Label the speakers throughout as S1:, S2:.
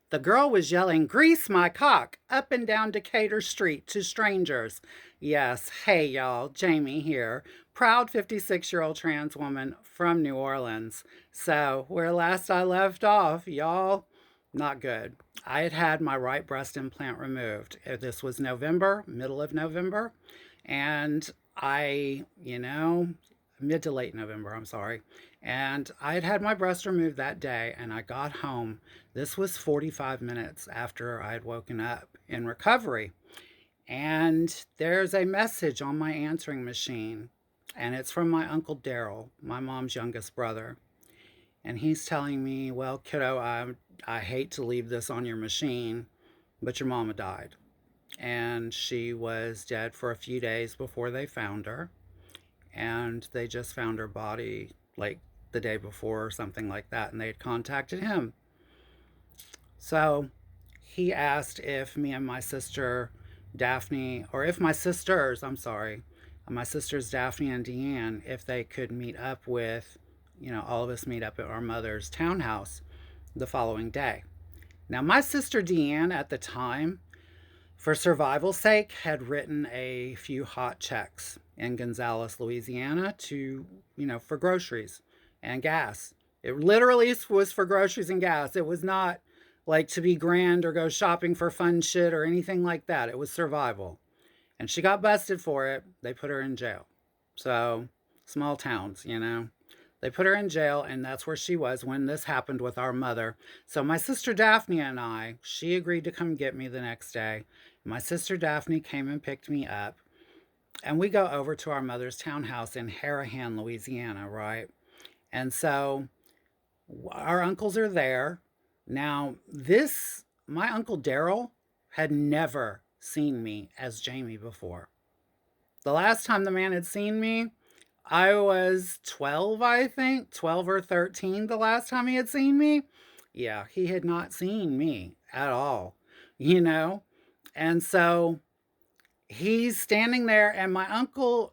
S1: The girl was yelling, "Grease my cock," up and down Decatur Street to strangers. Yes, hey y'all, Jamie here, proud 56-year-old trans woman from New Orleans. So, where last I left off, y'all, not good. I had had my right breast implant removed. This was November, middle of November, and mid to late November, I'm sorry. And I had had my breast removed that day, and I got home. This was 45 minutes after I had woken up in recovery. And there's a message on my answering machine, and it's from my Uncle Daryl, my mom's youngest brother. And he's telling me, "Well, kiddo, I hate to leave this on your machine, but your mama died. And she was dead for a few days before they found her. And they just found her body like the day before or something like that. And they had contacted him. So he asked if me and my sister Daphne, or if my sisters, I'm sorry, my sisters Daphne and Deanne, if they could meet up with, all of us meet up at our mother's townhouse the following day. Now, my sister Deanne at the time, for survival's sake, had written a few hot checks in Gonzales, Louisiana for groceries and gas. It literally was for groceries and gas. It was not like to be grand or go shopping for fun shit or anything like that. It was survival. And she got busted for it. They put her in jail. So, small towns. They put her in jail, and that's where she was when this happened with our mother. So, my sister Daphne and she agreed to come get me the next day. My sister Daphne came and picked me up, and we go over to our mother's townhouse in Harahan, Louisiana, right? And so, our uncles are there. Now, my Uncle Daryl had never seen me as Jamie before. The last time the man had seen me, I was 12, I think, 12 or 13 the last time he had seen me. Yeah, he had not seen me at all, you know? And so he's standing there, and my uncle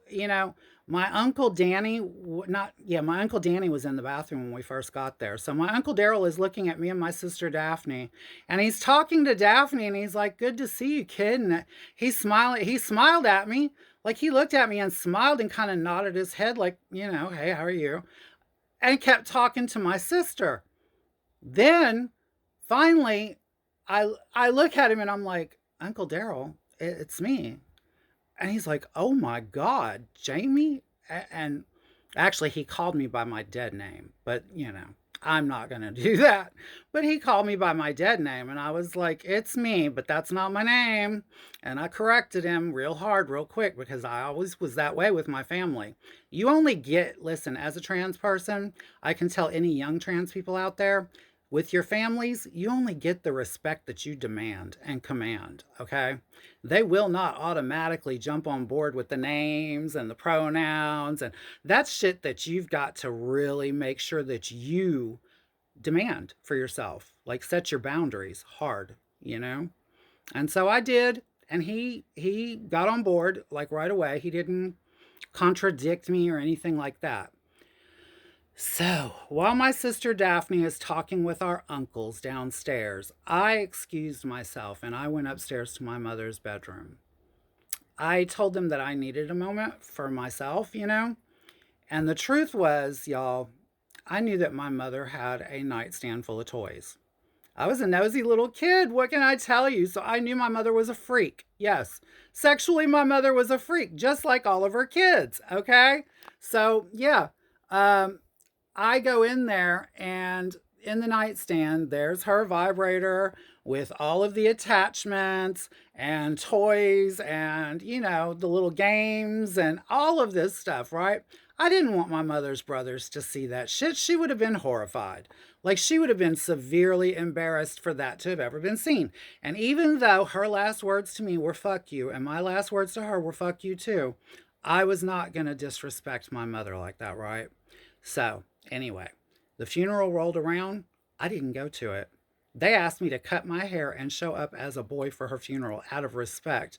S1: Danny, not, yeah, my uncle Danny was in the bathroom when we first got there. So my Uncle Daryl is looking at me and my sister Daphne, and he's talking to Daphne, and he's like, "Good to see you, kid." And he's smiling. He smiled at me. Like, he looked at me and smiled and kind of nodded his head, like, "Hey, how are you?" And kept talking to my sister. Then finally, I look at him and I'm like, "Uncle Daryl, it's me." And he's like, "Oh my God, Jamie?" And actually, he called me by my dead name, but I'm not going to do that. But he called me by my dead name, and I was like, "It's me, but that's not my name." And I corrected him real hard, real quick, because I always was that way with my family. Listen, as a trans person, I can tell any young trans people out there, with your families, you only get the respect that you demand and command, okay? They will not automatically jump on board with the names and the pronouns, and that's shit that you've got to really make sure that you demand for yourself. Like, set your boundaries hard. And so I did, and he got on board like right away. He didn't contradict me or anything like that. So, while my sister Daphne is talking with our uncles downstairs, I excused myself and I went upstairs to my mother's bedroom. I told them that I needed a moment for myself. And the truth was, y'all, I knew that my mother had a nightstand full of toys. I was a nosy little kid. What can I tell you? So I knew my mother was a freak. Yes, sexually, my mother was a freak, just like all of her kids. Okay. So, yeah. Um, I go in there, and in the nightstand, there's her vibrator with all of the attachments and toys and, the little games and all of this stuff, right? I didn't want my mother's brothers to see that shit. She would have been horrified. Like, she would have been severely embarrassed for that to have ever been seen. And even though her last words to me were "fuck you," and my last words to her were "fuck you too," I was not going to disrespect my mother like that, right? So, anyway, the funeral rolled around. I didn't go to it. They asked me to cut my hair and show up as a boy for her funeral out of respect.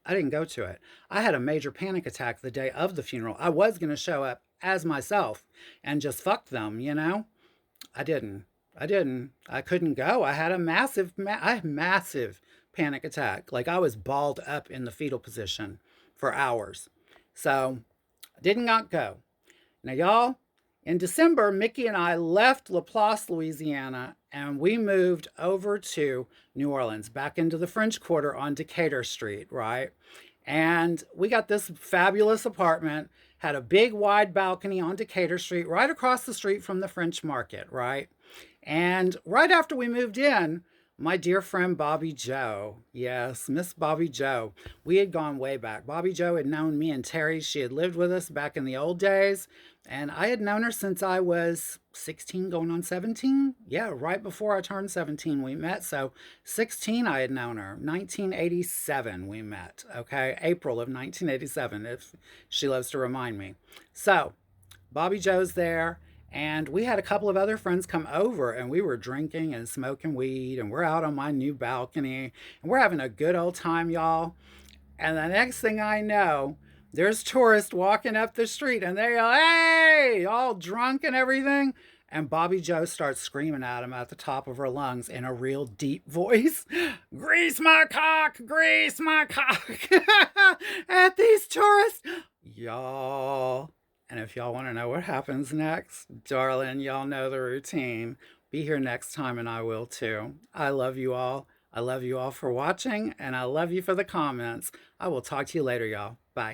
S1: I didn't go to it. I had a major panic attack the day of the funeral. I was going to show up as myself and just fuck them. I didn't. I didn't. I couldn't go. I had a massive panic attack. Like I was balled up in the fetal position for hours. So I did not go. Now, y'all, in December, Mickey and I left Laplace, Louisiana, and we moved over to New Orleans, back into the French Quarter on Decatur Street, right? And we got this fabulous apartment, had a big wide balcony on Decatur Street, right across the street from the French Market, right? And right after we moved in, my dear friend Bobby Joe, yes, Miss Bobby Joe, we had gone way back. Bobby Joe had known me and Terry. She had lived with us back in the old days. And I had known her since I was 16, going on 17. Yeah, right before I turned 17, we met. So 16, I had known her. 1987, we met. Okay, April of 1987, if she loves to remind me. So Bobby Joe's there. And we had a couple of other friends come over and we were drinking and smoking weed and we're out on my new balcony and we're having a good old time, y'all. And the next thing I know, there's tourists walking up the street and they are, hey, all drunk and everything. And Bobby Joe starts screaming at him at the top of her lungs in a real deep voice, grease my cock, grease my cock, at these tourists. Y'all. And if y'all want to know what happens next, darling, y'all know the routine. Be here next time and I will too. I love you all. I love you all for watching and I love you for the comments. I will talk to you later, y'all. Bye.